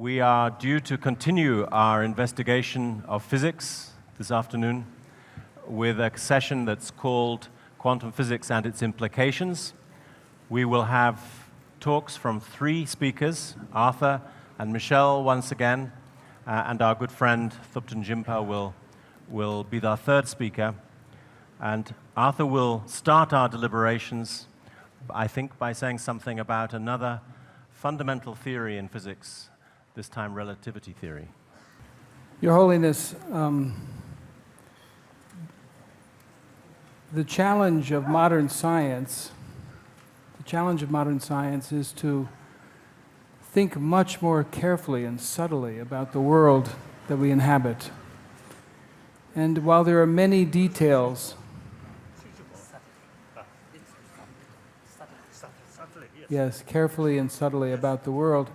We are due to continue our investigation of physics this afternoon with a session that's called Quantum Physics and Its Implications. We will have talks from three speakers, Arthur and Michelle once again, and our good friend Thupten Jimpa will be our third speaker. And Arthur will start our deliberations, I think, by saying something about another fundamental theory in physics, this time relativity theory. Your Holiness, the challenge of modern science is to think much more carefully and subtly about the world that we inhabit. And while there are many details, yes, carefully and subtly about the world,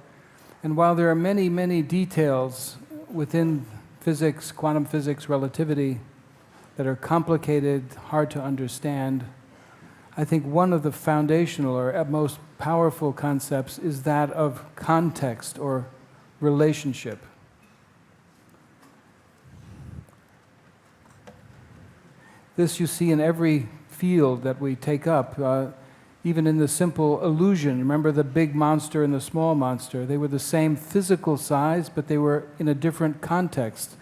and while there are many, many details within physics, quantum physics, relativity, that are complicated, hard to understand, I think one of the foundational or most powerful concepts is that of context or relationship. This you see in every field that we take up, even in the simple illusion. Remember the big monster and the small monster? They were the same physical size, but they were in a different context.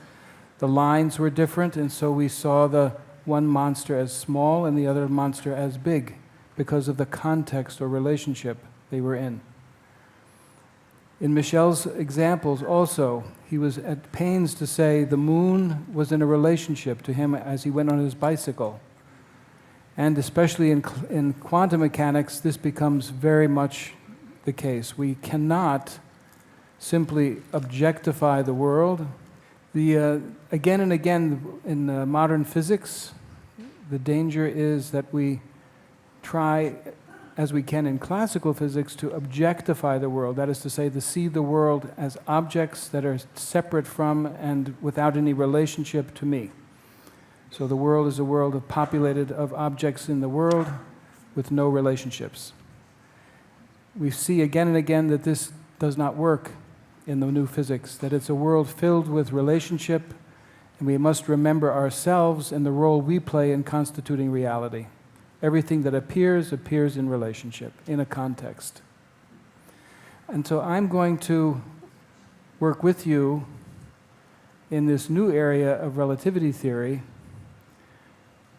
The lines were different, and so we saw the one monster as small and the other monster as big because of the context or relationship they were in. In Michel's examples also, he was at pains to say the moon was in a relationship to him as he went on his bicycle. And especially in quantum mechanics, this becomes very much the case. We cannot simply objectify the world. Again and again in modern physics, the danger is that we try, as we can in classical physics, to objectify the world. That is to say, to see the world as objects that are separate from and without any relationship to me. So the world is a world populated of objects in the world with no relationships. We see again and again that this does not work in the new physics, that it's a world filled with relationship, and we must remember ourselves and the role we play in constituting reality. Everything that appears in relationship, in a context. And so I'm going to work with you in this new area of relativity theory.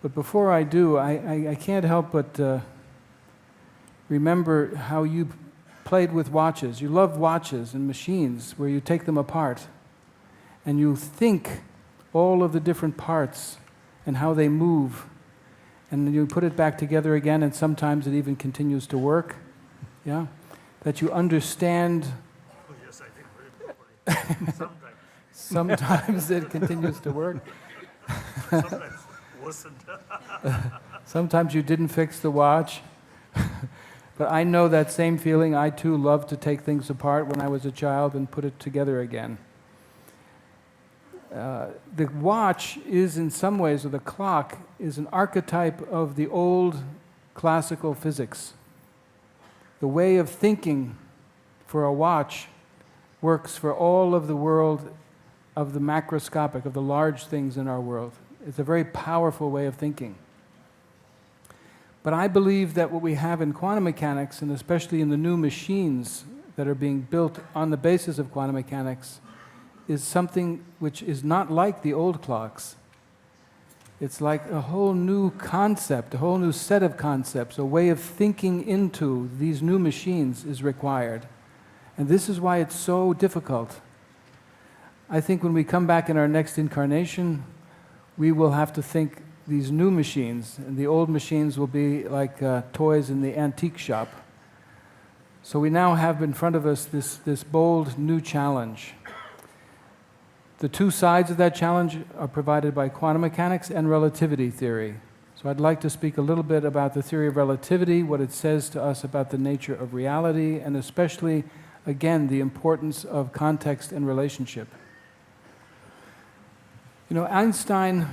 But before I do, I can't help but remember how you played with watches. You love watches and machines where you take them apart and you think all of the different parts and how they move, and then you put it back together again, and sometimes it even continues to work. Yeah? That you understand. Oh, yes, I think very properly. Sometimes it continues to work. Sometimes wasn't. Sometimes you didn't fix the watch. But I know that same feeling. I too loved to take things apart when I was a child and put it together again. The watch is in some ways, or the clock, is an archetype of the old classical physics. The way of thinking for a watch works for all of the world of the macroscopic, of the large things in our world. It's a very powerful way of thinking. But I believe that what we have in quantum mechanics, and especially in the new machines that are being built on the basis of quantum mechanics, is something which is not like the old clocks. It's like a whole new concept, a whole new set of concepts, a way of thinking into these new machines is required. And this is why it's so difficult. I think when we come back in our next incarnation, we will have to think these new machines, and the old machines will be like toys in the antique shop. So we now have in front of us this bold new challenge. The two sides of that challenge are provided by quantum mechanics and relativity theory. So I'd like to speak a little bit about the theory of relativity, what it says to us about the nature of reality, and especially, again, the importance of context and relationship. You know, Einstein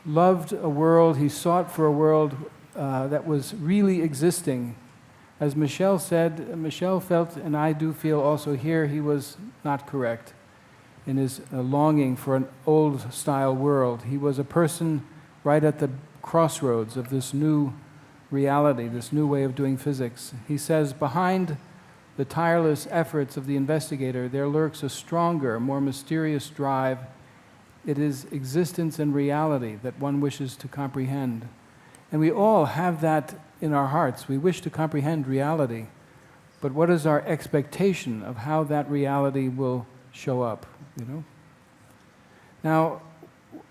loved a world, he sought for a world that was really existing As Michel said, Michel felt, and I do feel also here, he was not correct in his longing for an old-style world. He was a person right at the crossroads of this new reality, this new way of doing physics. He says, behind the tireless efforts of the investigator, there lurks a stronger, more mysterious drive. It is existence and reality that one wishes to comprehend. And we all have that in our hearts. We wish to comprehend reality. But what is our expectation of how that reality will show up, you know? Now,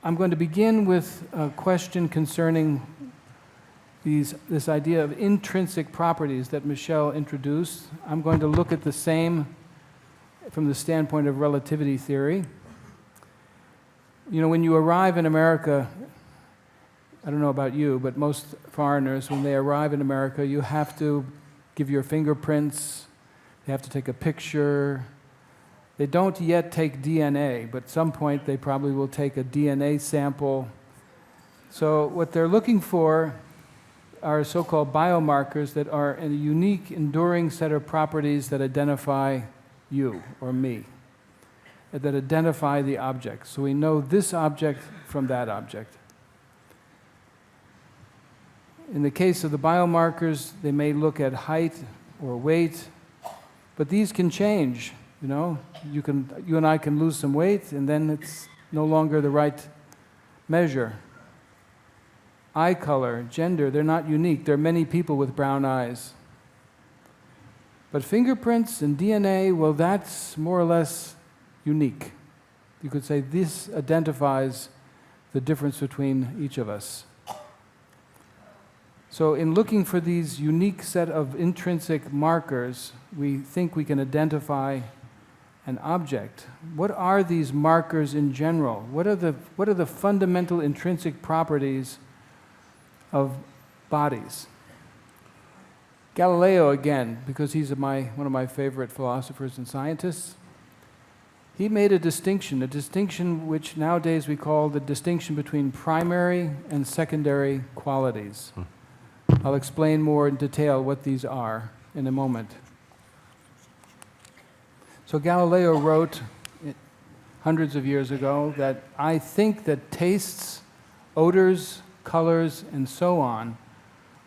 I'm going to begin with a question concerning this idea of intrinsic properties that Michel introduced. I'm going to look at the same from the standpoint of relativity theory. You know, when you arrive in America, I don't know about you, but most foreigners, when they arrive in America, you have to give your fingerprints, they have to take a picture. They don't yet take DNA, but at some point they probably will take a DNA sample. So what they're looking for are so-called biomarkers that are a unique, enduring set of properties that identify you or me, that identify the object. So we know this object from that object. In the case of the biomarkers, they may look at height or weight, but these can change, you know. You and I can lose some weight, and then it's no longer the right measure. Eye color, gender, they're not unique. There are many people with brown eyes. But fingerprints and DNA, well, that's more or less unique. You could say this identifies the difference between each of us. So in looking for these unique set of intrinsic markers, we think we can identify an object. What are these markers in general? What are the fundamental intrinsic properties of bodies? Galileo, again, because he's one of my favorite philosophers and scientists, he made a distinction which nowadays we call the distinction between primary and secondary qualities. I'll explain more in detail what these are in a moment. So Galileo wrote hundreds of years ago that I think that tastes, odors, colors, and so on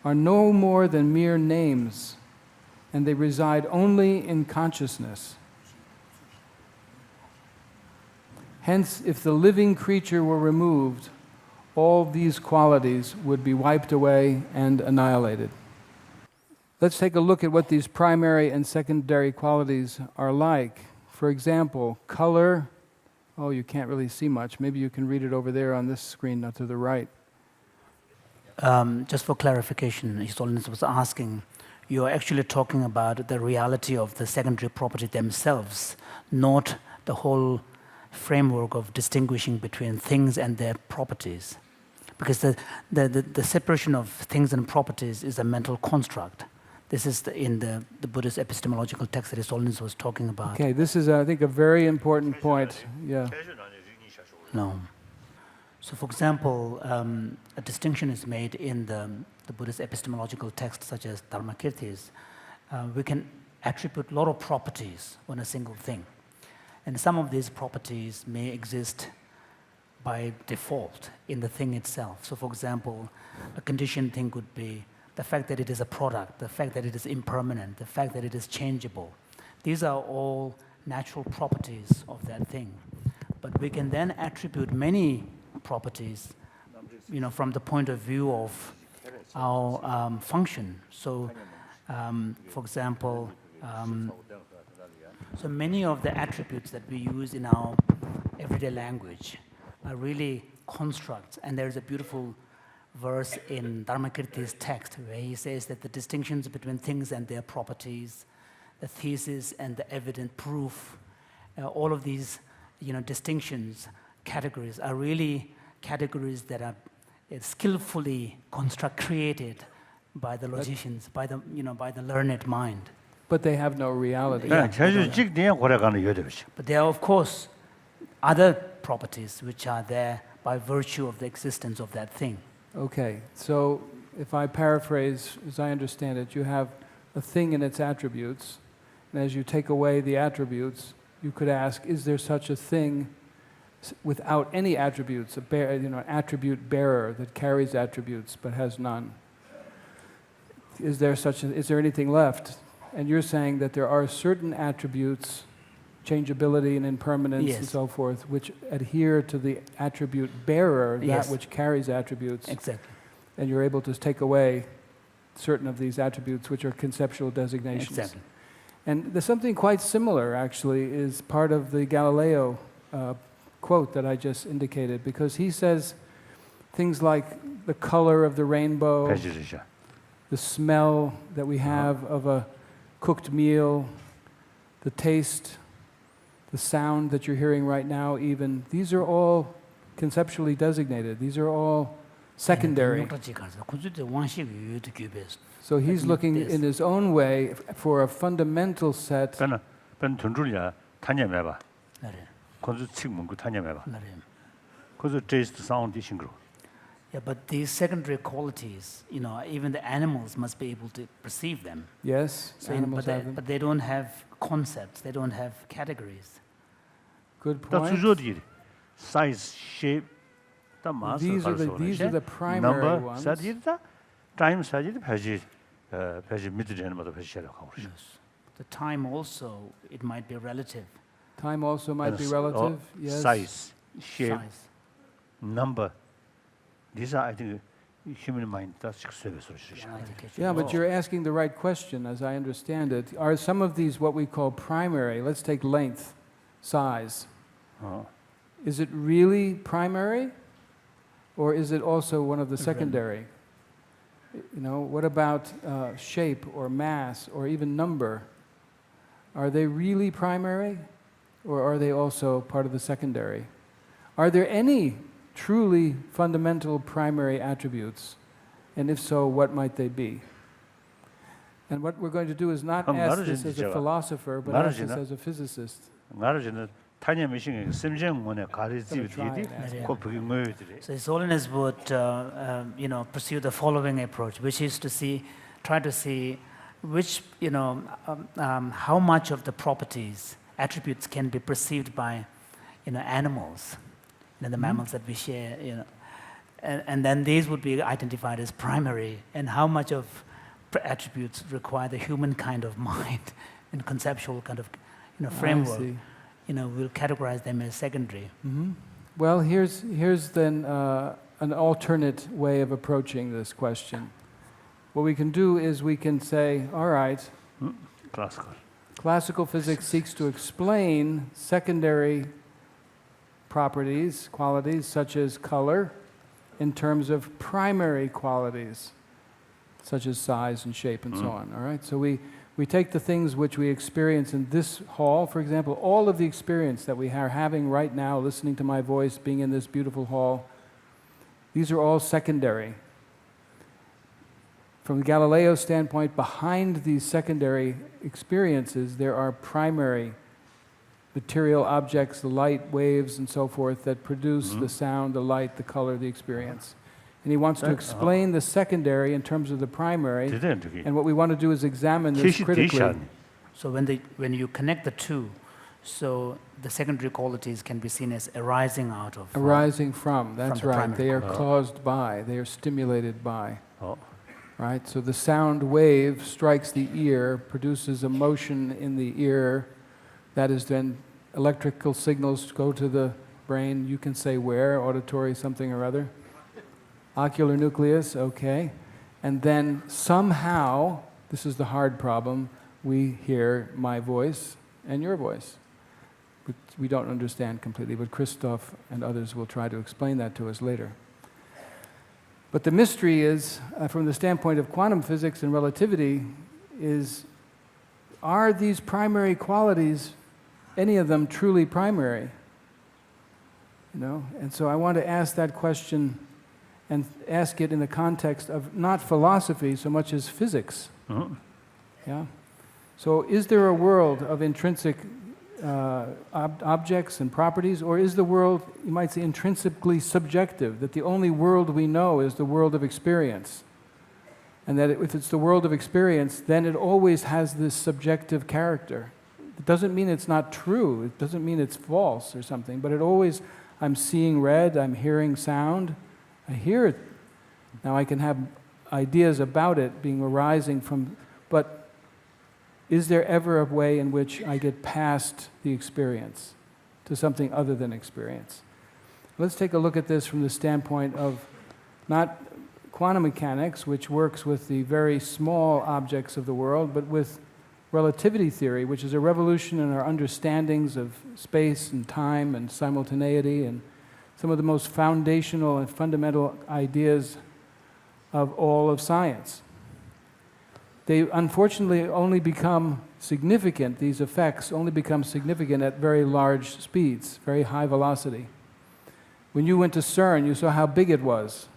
are no more than mere names, and they reside only in consciousness. Hence, if the living creature were removed, all these qualities would be wiped away and annihilated. Let's take a look at what these primary and secondary qualities are like. For example, color. Oh, you can't really see much. Maybe you can read it over there on this screen, not to the right. Just for clarification, His Holiness was asking, you're actually talking about the reality of the secondary property themselves, not the whole framework of distinguishing between things and their properties. Because the separation of things and properties is a mental construct. This is in the Buddhist epistemological text that His Holiness was talking about. Okay, this is, I think, a very important point. Yeah. No. So, for example, a distinction is made in the Buddhist epistemological text, such as Dharmakirtis. We can attribute a lot of properties on a single thing. And some of these properties may exist by default in the thing itself. So, for example, a conditioned thing could be the fact that it is a product, the fact that it is impermanent, the fact that it is changeable. These are all natural properties of that thing. But we can then attribute many properties, you know, from the point of view of our function. So, for example, so many of the attributes that we use in our everyday language are really constructs. And there's a beautiful verse in Dharmakirti's text where he says that the distinctions between things and their properties, the thesis and the evident proof, all of these, you know, distinctions, categories are really categories that are skillfully created by the logicians, by the, you know, by the learned mind. But they have no reality. But there are, of course, other properties which are there by virtue of the existence of that thing. Okay, so if I paraphrase, as I understand it, you have a thing and its attributes, and as you take away the attributes, you could ask, is there such a thing without any attributes, an attribute bearer that carries attributes but has none? Is there anything left? And you're saying that there are certain attributes, changeability and impermanence and so forth, which adhere to the attribute bearer, that which carries attributes. Exactly. And you're able to take away certain of these attributes, which are conceptual designations. Exactly. And there's something quite similar, actually, is part of the Galileo quote that I just indicated, because he says things like the color of the rainbow, 배지르죠. the smell that we have of a cooked meal, the taste, the sound that you're hearing right now even, these are all conceptually designated. These are all secondary. So he's looking in his own way for a fundamental set. pen 던줄이야 탄념해봐. 건주 칙 문구 탄념해봐. 건주 taste sound 싱그러. Yeah, but these secondary qualities, even the animals must be able to perceive them. Yes, So animals have them. but they don't have concepts. They don't have categories. Good 다 point. 주저들이 size, shape, 다 마스 These are the primary number, ones. 사진이다, time 사진이 배지 밑에는 것도 배지라고 하고 그러죠. The time also, it might be relative. Time also might be relative. Yes. Size, shape, Size. number. These are, I think, human mind. That's Yeah, but you're asking the right question, as I understand it. Are some of these what we call primary? Let's take length, size. Is it really primary, or is it also one of the secondary? What about shape or mass or even number? Are they really primary, or are they also part of the secondary? Are there any truly fundamental primary attributes? And if so, what might they be? And what we're going to do is not ask this as a philosopher, but ask this as a physicist. 나르지는 탄념이신 심정문에 가르치듯이 꼭 그게 뭐들이. So His Holiness would, pursue the following approach, which is to try to see which, how much of the properties, attributes can be perceived by, animals, the mammals that we share, and then these would be identified as primary, and how much of attributes require the human kind of mind and conceptual kind of, framework. We'll categorize them as secondary. Mm-hmm. Well, here's then an alternate way of approaching this question. What we can do is we can say, all right, classical physics seeks to explain secondary properties, qualities such as color, in terms of primary qualities, such as size and shape and so on. All right, so we take the things which we experience in this hall, for example, all of the experience that we are having right now, listening to my voice, being in this beautiful hall, these are all secondary. From Galileo's standpoint, behind these secondary experiences, there are primary material objects, the light, waves, and so forth, that produce the sound, the light, the color, the experience. And he wants to explain the secondary in terms of the primary. And what we want to do is examine this critically. So when you connect the two, so the secondary qualities can be seen as arising out of. Arising from, that's from the right. primary. They are caused by, they are stimulated by. Right? So the sound wave strikes the ear, produces a motion in the ear. That is then electrical signals go to the brain. You can say where, auditory something or other. Ocular nucleus, okay. And then somehow, this is the hard problem, we hear my voice and your voice. But we don't understand completely, but Christoph and others will try to explain that to us later. But the mystery is, from the standpoint of quantum physics and relativity, are these primary qualities, any of them truly primary? And so I want to ask that question and ask it in the context of not philosophy so much as physics. Yeah. So is there a world of intrinsic objects and properties, or is the world, you might say, intrinsically subjective, that the only world we know is the world of experience? And that if it's the world of experience, then it always has this subjective character. It doesn't mean it's not true, it doesn't mean it's false or something, but it always, I'm seeing red, I'm hearing sound, I hear it. Now I can have ideas about it being arising from, but is there ever a way in which I get past the experience to something other than experience? Let's take a look at this from the standpoint of not quantum mechanics, which works with the very small objects of the world, but with relativity theory, which is a revolution in our understandings of space and time and simultaneity and some of the most foundational and fundamental ideas of all of science. They unfortunately only become significant, these effects only become significant at very large speeds, very high velocity. When you went to CERN, you saw how big it was.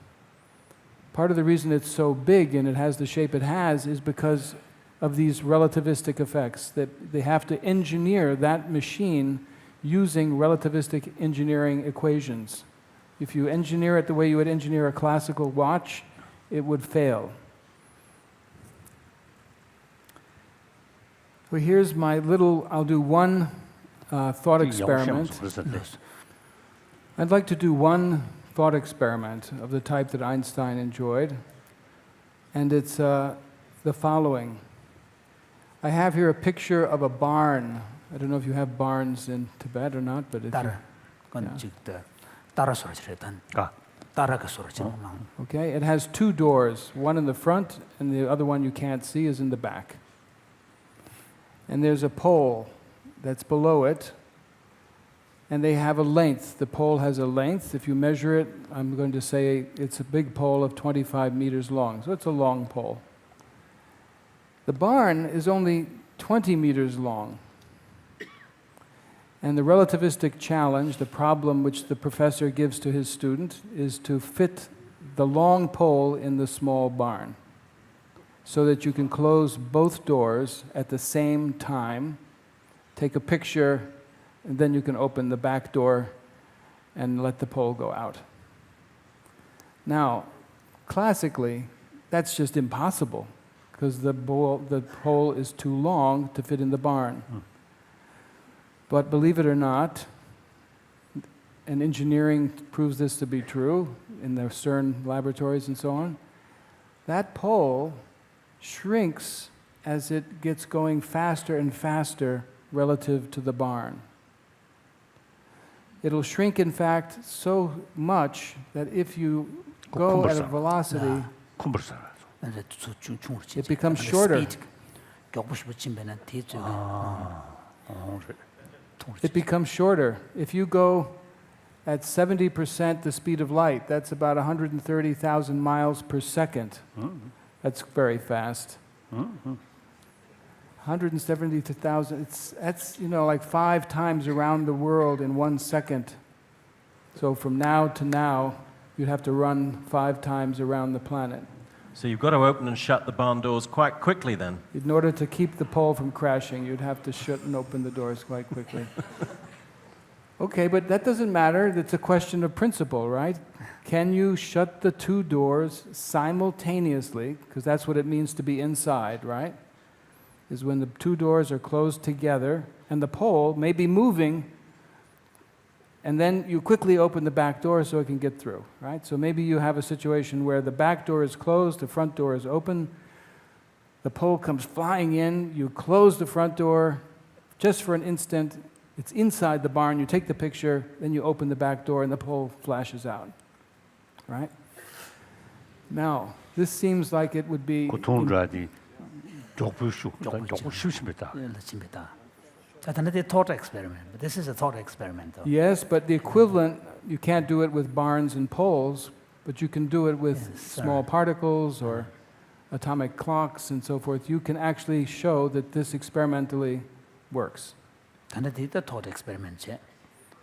Part of the reason it's so big and it has the shape it has is because of these relativistic effects, that they have to engineer that machine using relativistic engineering equations. If you engineer it the way you would engineer a classical watch, it would fail. So here's my little, I'll do one thought experiment. I'd like to do one thought experiment of the type that Einstein enjoyed, and it's the following. I have here a picture of a barn. I don't know if you have barns in Tibet or not, but if okay, it has two doors, one in the front and the other one you can't see is in the back. And there's a pole that's below it, and they have a length. The pole has a length. If you measure it, I'm going to say it's a big pole of 25 meters long, so it's a long pole. The barn is only 20 meters long. And the relativistic challenge, the problem which the professor gives to his student, is to fit the long pole in the small barn so that you can close both doors at the same time, take a picture, and then you can open the back door and let the pole go out. Now, classically, that's just impossible because the pole is too long to fit in the barn. But believe it or not, and engineering proves this to be true in the CERN laboratories and so on, that pole shrinks as it gets going faster and faster relative to the barn. It'll shrink, in fact, so much that if you go at a velocity, it becomes shorter. It becomes shorter. If you go at 70% the speed of light, that's about 130,000 miles per second. That's very fast. 170,000, that's like 5 times around the world in 1 second. So from now to now, you'd have to run 5 times around the planet. So you've got to open and shut the barn doors quite quickly then. In order to keep the pole from crashing, you'd have to shut and open the doors quite quickly. Okay, but that doesn't matter. It's a question of principle, right? Can you shut the 2 doors simultaneously? Because that's what it means to be inside, right? Is when the 2 doors are closed together and the pole may be moving, and then you quickly open the back door so it can get through, right? So maybe you have a situation where the back door is closed, the front door is open, the pole comes flying in, you close the front door just for an instant, it's inside the barn, you take the picture, then you open the back door and the pole flashes out, right? Now, this seems like it would be... Another thought experiment. But this is a thought experiment, though. Yes, but the equivalent, you can't do it with barns and poles, but you can do it with small particles or atomic clocks and so forth. You can actually show that this experimentally works. Another thought experiment.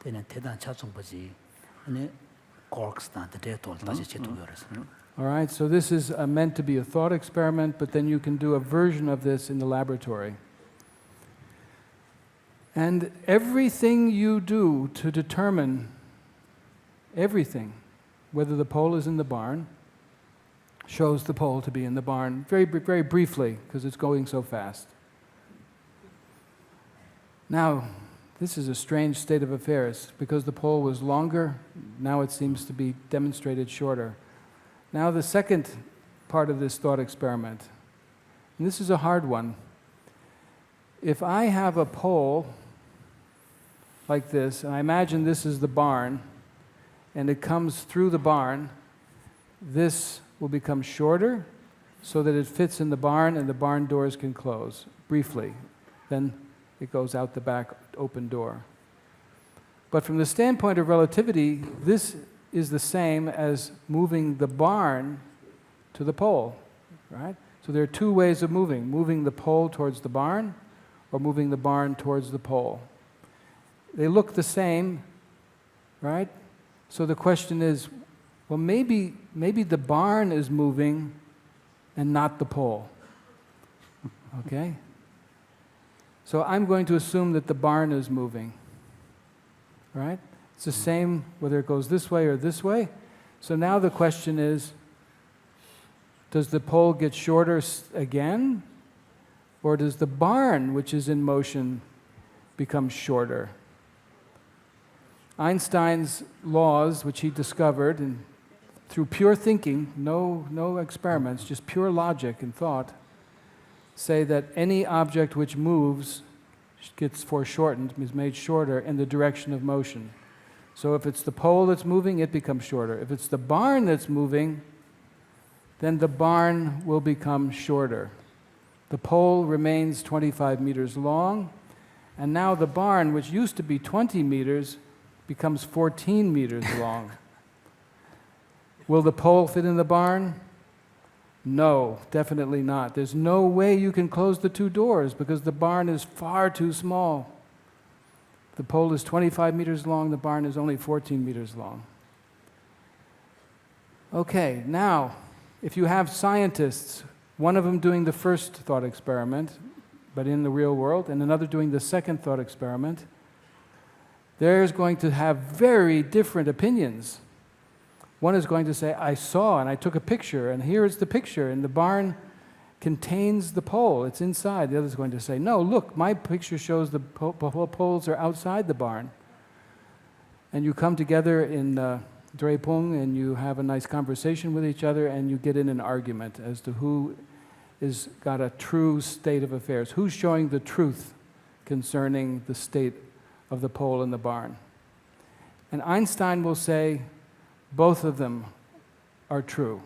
Then 대단 차중보지. 아니 quarks 다 대토 다시 제도열에서. All right, so this is meant to be a thought experiment, but then you can do a version of this in the laboratory. And everything you do to determine everything, whether the pole is in the barn, shows the pole to be in the barn, very briefly, because it's going so fast. Now, this is a strange state of affairs. Because the pole was longer, now it seems to be demonstrated shorter. Now the second part of this thought experiment, and this is a hard one. If I have a pole like this, and I imagine this is the barn, and it comes through the barn, this will become shorter so that it fits in the barn and the barn doors can close briefly. Then it goes out the back open door. But from the standpoint of relativity, this is the same as moving the barn to the pole, right? So there are two ways of moving the pole towards the barn or moving the barn towards the pole. They look the same, right? So the question is, well, maybe the barn is moving and not the pole. Okay? So I'm going to assume that the barn is moving. Right? It's the same whether it goes this way or this way. So now the question is, does the pole get shorter again? Or does the barn, which is in motion, become shorter? Einstein's laws, which he discovered and through pure thinking, no experiments, just pure logic and thought, say that any object which moves gets foreshortened, is made shorter in the direction of motion. So if it's the pole that's moving, it becomes shorter. If it's the barn that's moving, then the barn will become shorter. The pole remains 25 meters long, and now the barn, which used to be 20 meters, becomes 14 meters long. Will the pole fit in the barn? No, definitely not. There's no way you can close the two doors because the barn is far too small. The pole is 25 meters long, the barn is only 14 meters long. Okay, now, if you have scientists, one of them doing the first thought experiment, but in the real world, and another doing the second thought experiment, there's going to have very different opinions. One is going to say, I saw and I took a picture, and here is the picture, and the barn contains the pole, it's inside. The other is going to say, no, look, my picture shows the poles are outside the barn. And you come together in Drepung and you have a nice conversation with each other and you get in an argument as to who is got a true state of affairs, who's showing the truth concerning the state of the pole in the barn. And Einstein will say, both of them are true.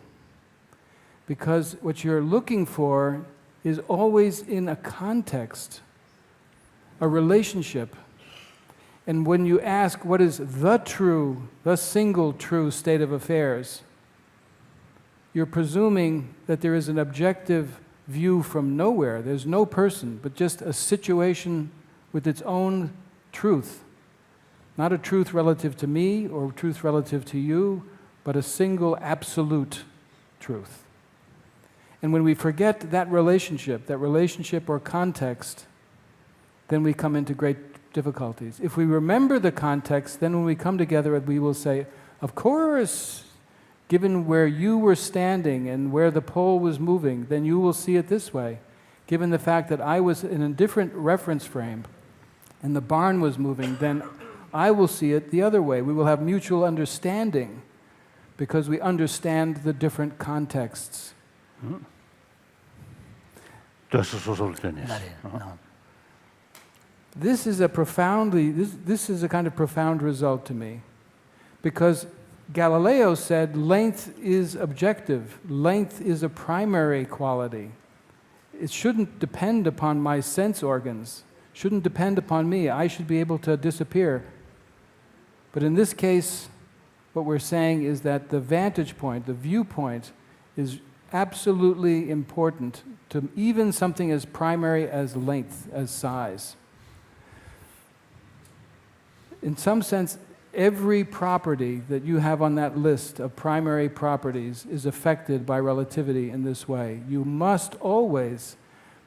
Because what you're looking for is always in a context, a relationship. And when you ask what is the single true state of affairs, you're presuming that there is an objective view from nowhere. There's no person, but just a situation with its own truth. Not a truth relative to me or truth relative to you, but a single absolute truth. And when we forget that relationship or context, then we come into great difficulties. If we remember the context, then when we come together, we will say, of course, given where you were standing and where the pole was moving, then you will see it this way. Given the fact that I was in a different reference frame and the barn was moving, then I will see it the other way. We will have mutual understanding because we understand the different contexts. This is a kind of profound result to me, because Galileo said length is objective, length is a primary quality. It shouldn't depend upon my sense organs, shouldn't depend upon me. I should be able to disappear. But in this case, what we're saying is that the vantage point, the viewpoint, is absolutely important to even something as primary as length, as size. In some sense, every property that you have on that list of primary properties is affected by relativity in this way. You must always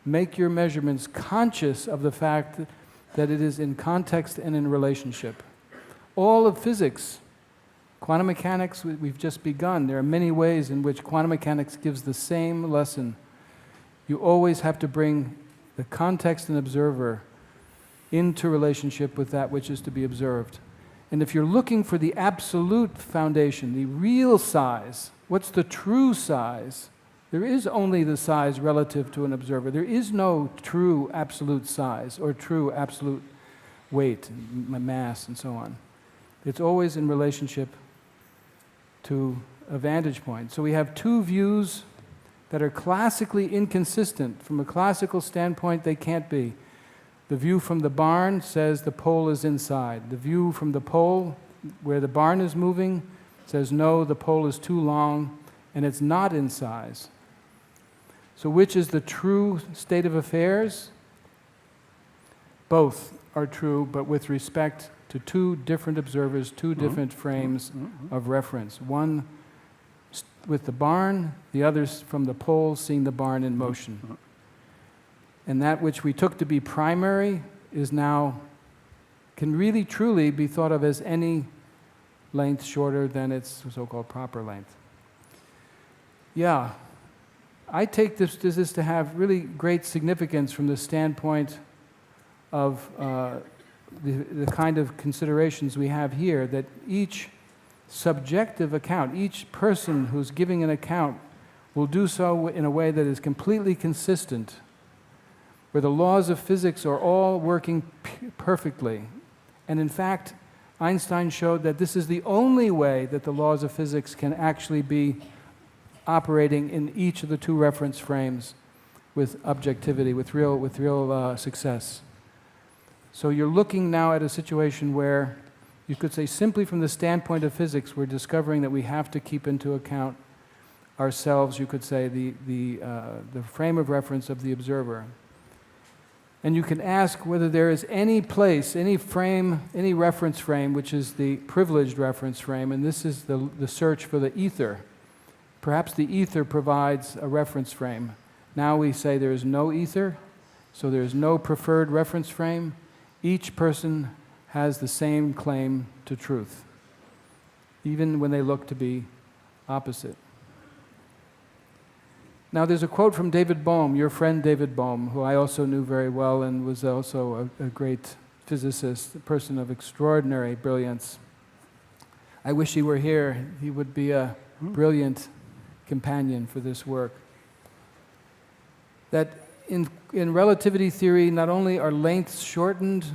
make your measurements conscious of the fact that it is in context and in relationship. All of physics Quantum mechanics, we've just begun. There are many ways in which quantum mechanics gives the same lesson. You always have to bring the context and observer into relationship with that which is to be observed. And if you're looking for the absolute foundation, the real size, what's the true size? There is only the size relative to an observer. There is no true absolute size or true absolute weight, mass, and so on. It's always in relationship to a vantage point. So we have two views that are classically inconsistent. From a classical standpoint, they can't be. The view from the barn says the pole is inside. The view from the pole, where the barn is moving, says no, the pole is too long and it's not in size. So which is the true state of affairs? Both are true, but with respect to two different observers, two different frames of reference. One with the barn, the others from the pole seeing the barn in motion. And that which we took to be primary is now, can really truly be thought of as any length shorter than its so-called proper length. Yeah, I take this to have really great significance from the standpoint of the kind of considerations we have here, that each subjective account, each person who's giving an account will do so in a way that is completely consistent, where the laws of physics are all working perfectly. And in fact, Einstein showed that this is the only way that the laws of physics can actually be operating in each of the two reference frames with objectivity, with real success. So you're looking now at a situation where you could say simply from the standpoint of physics, we're discovering that we have to keep into account ourselves, you could say, the frame of reference of the observer. And you can ask whether there is any place, any frame, any reference frame, which is the privileged reference frame, and this is the search for the ether. Perhaps the ether provides a reference frame. Now we say there is no ether, so there is no preferred reference frame. Each person has the same claim to truth, even when they look to be opposite. Now there's a quote from David Bohm, your friend David Bohm, who I also knew very well and was also a great physicist, a person of extraordinary brilliance. I wish he were here. He would be a brilliant companion for this work. That in relativity theory, not only are lengths shortened,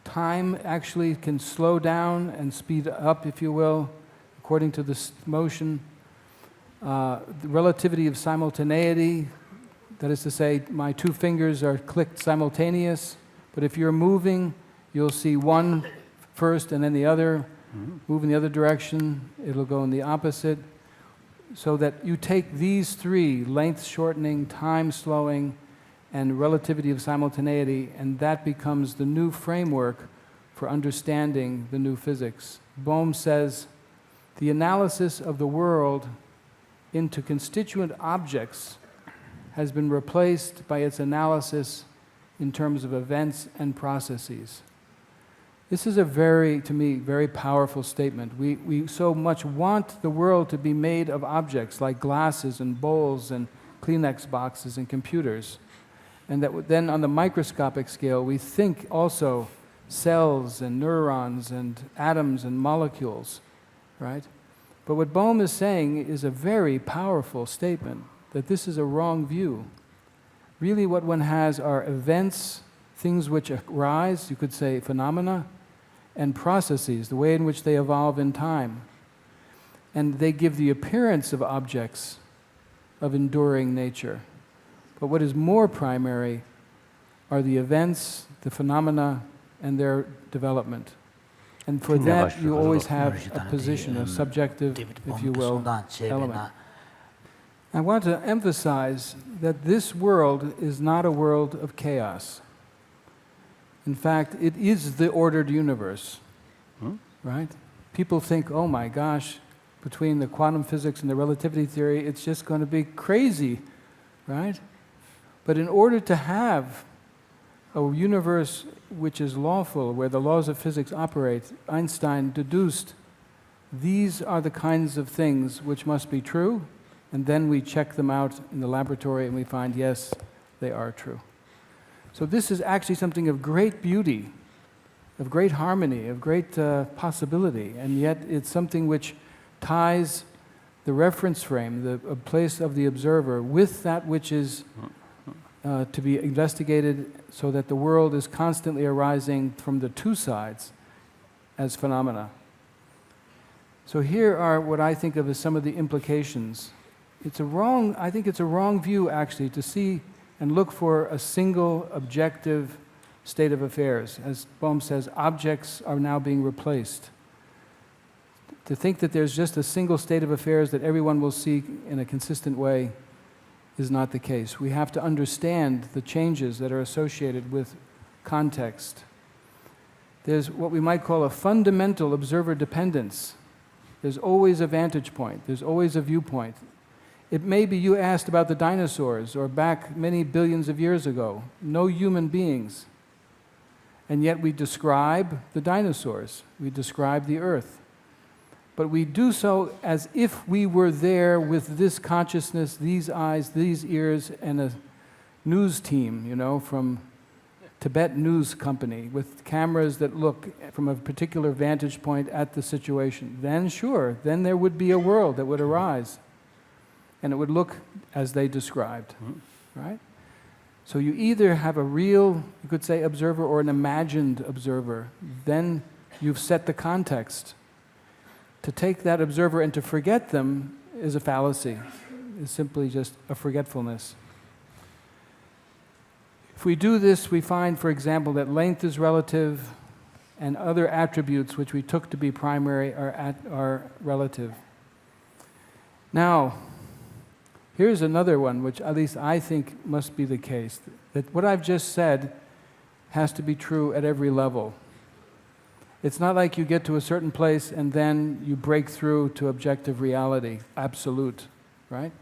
time actually can slow down and speed up, if you will, according to the motion. The relativity of simultaneity, that is to say, my two fingers are clicked simultaneous, but if you're moving, you'll see one first and then the other, move in the other direction, it'll go in the opposite, so that you take these three, length shortening, time slowing, and relativity of simultaneity, and that becomes the new framework for understanding the new physics. Bohm says, the analysis of the world into constituent objects has been replaced by its analysis in terms of events and processes. This is a to me, very powerful statement. We so much want the world to be made of objects like glasses and bowls and Kleenex boxes and computers. And that then on the microscopic scale, we think also cells and neurons and atoms and molecules, right? But what Bohm is saying is a very powerful statement, that this is a wrong view. Really what one has are events, things which arise, you could say phenomena, and processes, the way in which they evolve in time. And they give the appearance of objects of enduring nature. But what is more primary are the events, the phenomena, and their development. And for that, you always have a position, a subjective, if you will, element. I want to emphasize that this world is not a world of chaos. In fact, it is the ordered universe, right? People think, oh my gosh, between the quantum physics and the relativity theory, it's just going to be crazy, right? But in order to have a universe which is lawful, where the laws of physics operate, Einstein deduced these are the kinds of things which must be true, and then we check them out in the laboratory and we find, yes, they are true. So this is actually something of great beauty, of great harmony, of great possibility, and yet it's something which ties the reference frame, the place of the observer, with that which is to be investigated, so that the world is constantly arising from the two sides as phenomena. So here are what I think of as some of the implications. I think it's a wrong view actually to see and look for a single objective state of affairs. As Bohm says, objects are now being replaced. To think that there's just a single state of affairs that everyone will see in a consistent way is not the case. We have to understand the changes that are associated with context. There's what we might call a fundamental observer dependence. There's always a vantage point. There's always a viewpoint. It may be you asked about the dinosaurs or back many billions of years ago. No human beings. And yet we describe the dinosaurs. We describe the earth. But we do so as if we were there with this consciousness, these eyes, these ears, and a news team, from Tibet News Company with cameras that look from a particular vantage point at the situation. Then sure, then there would be a world that would arise. And it would look as they described, right? So you either have a real, you could say, observer or an imagined observer. Then you've set the context. To take that observer and to forget them is a fallacy. It's simply just a forgetfulness. If we do this, we find, for example, that length is relative and other attributes which we took to be primary are relative. Now, here's another one, which at least I think must be the case, that what I've just said has to be true at every level. It's not like you get to a certain place and then you break through to objective reality, absolute, right?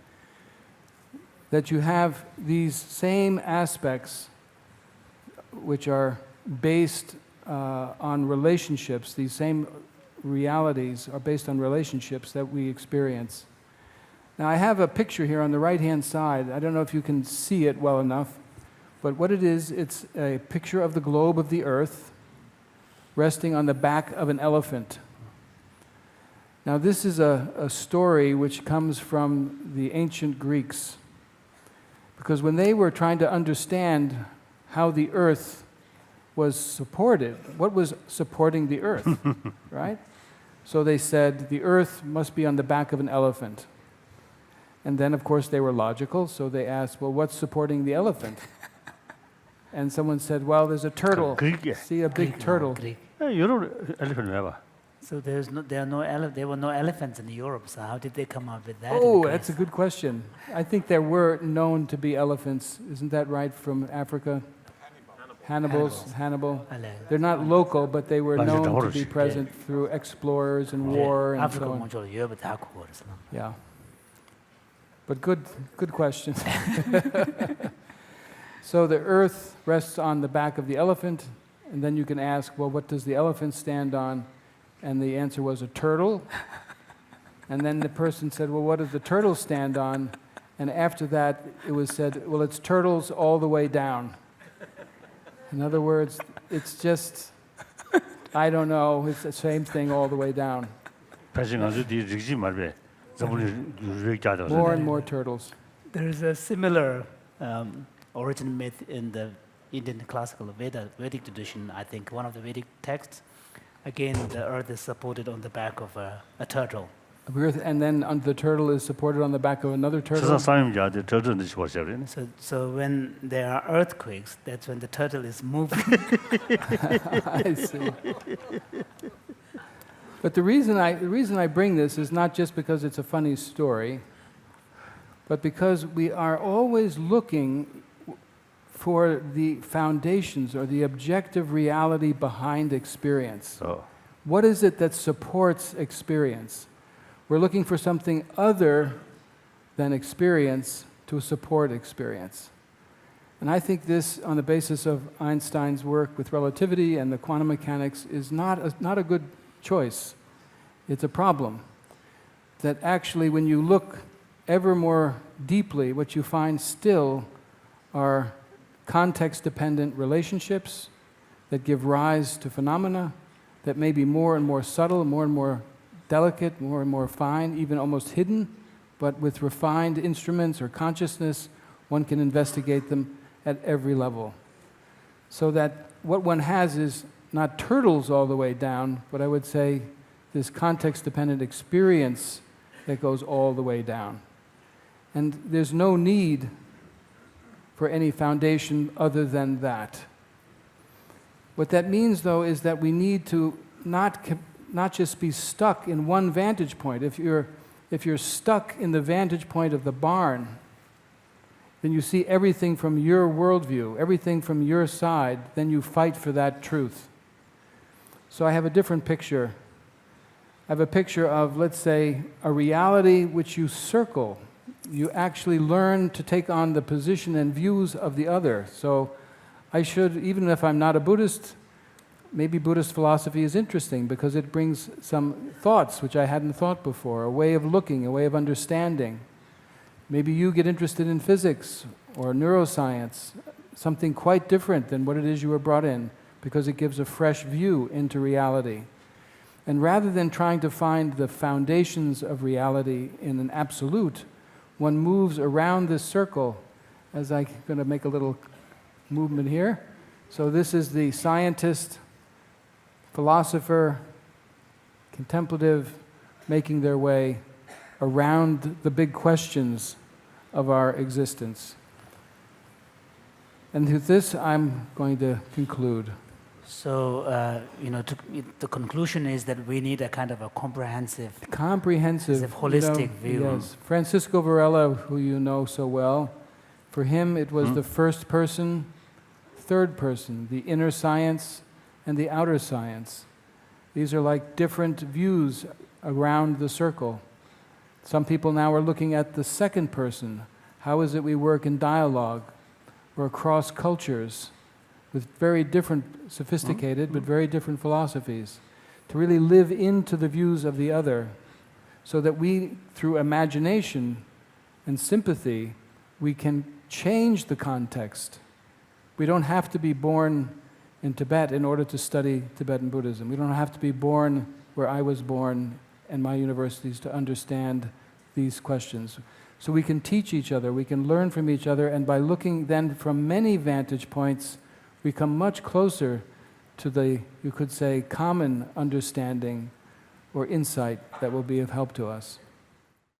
That you have these same aspects which are based on relationships, these same realities are based on relationships that we experience. Now I have a picture here on the right-hand side. I don't know if you can see it well enough, but what it is, it's a picture of the globe of the earth resting on the back of an elephant. Now this is a story which comes from the ancient Greeks, because when they were trying to understand how the earth was supported, what was supporting the earth, right? So they said the earth must be on the back of an elephant. And then, of course, they were logical, so they asked, well, what's supporting the elephant? And someone said, well, there's a turtle. See a big turtle. 여러 엘리펀트 해봐. So there were no elephants in Europe, so how did they come up with that? Oh, that's a good question. I think there were known to be elephants. Isn't that right, from Africa? Hannibal. They're not local, but they were known to be present through explorers and war and so on. Yeah. But good question. So the earth rests on the back of the elephant, and then you can ask, well, what does the elephant stand on? And the answer was a turtle. And then the person said, well, what does the turtle stand on? And after that, it was said, well, it's turtles all the way down. In other words, it's just, I don't know, it's the same thing all the way down. More and more turtles. There is a similar origin myth in the Indian classical Vedic tradition. I think one of the Vedic texts, again, the earth is supported on the back of a turtle. And then the turtle is supported on the back of another turtle. So when there are earthquakes, that's when the turtle is moving. I see. But the reason I bring this is not just because it's a funny story, but because we are always looking for the foundations or the objective reality behind experience. What is it that supports experience? We're looking for something other than experience to support experience. And I think this, on the basis of Einstein's work with relativity and the quantum mechanics, is not a good choice. it's a problem. That actually, when you look ever more deeply, what you find still are context-dependent relationships that give rise to phenomena that may be more and more subtle, more and more delicate, more and more fine, even almost hidden, but with refined instruments or consciousness, one can investigate them at every level. So that what one has is not turtles all the way down, but I would say this context-dependent experience that goes all the way down. And there's no need for any foundation other than that. What that means, though, is that we need to not just be stuck in one vantage point. If you're stuck in the vantage point of the barn, then you see everything from your worldview, everything from your side, then you fight for that truth. So I have a different picture. I have a picture of, let's say, a reality which you circle. You actually learn to take on the position and views of the other. So I should, even if I'm not a Buddhist, maybe Buddhist philosophy is interesting because it brings some thoughts which I hadn't thought before, a way of looking, a way of understanding. Maybe you get interested in physics or neuroscience, something quite different than what it is you were brought in, because it gives a fresh view into reality. And rather than trying to find the foundations of reality in an absolute, one moves around this circle, as I'm going to make a little movement here. So this is the scientist, philosopher, contemplative, making their way around the big questions of our existence. And with this, I'm going to conclude. So, the conclusion is that we need a kind of a comprehensive, holistic view. Yes. Francisco Varela, who you know so well, for him it was the first person, third person, the inner science and the outer science. These are like different views around the circle. Some people now are looking at the second person. How is it we work in dialogue or across cultures with very different, sophisticated, but very different philosophies, to really live into the views of the other, so that we, through imagination and sympathy, we can change the context. We don't have to be born in Tibet in order to study Tibetan Buddhism. We don't have to be born where I was born and my universities to understand these questions. So we can teach each other, we can learn from each other, and by looking then from many vantage points, we come much closer to the, you could say, common understanding or insight that will be of help to us.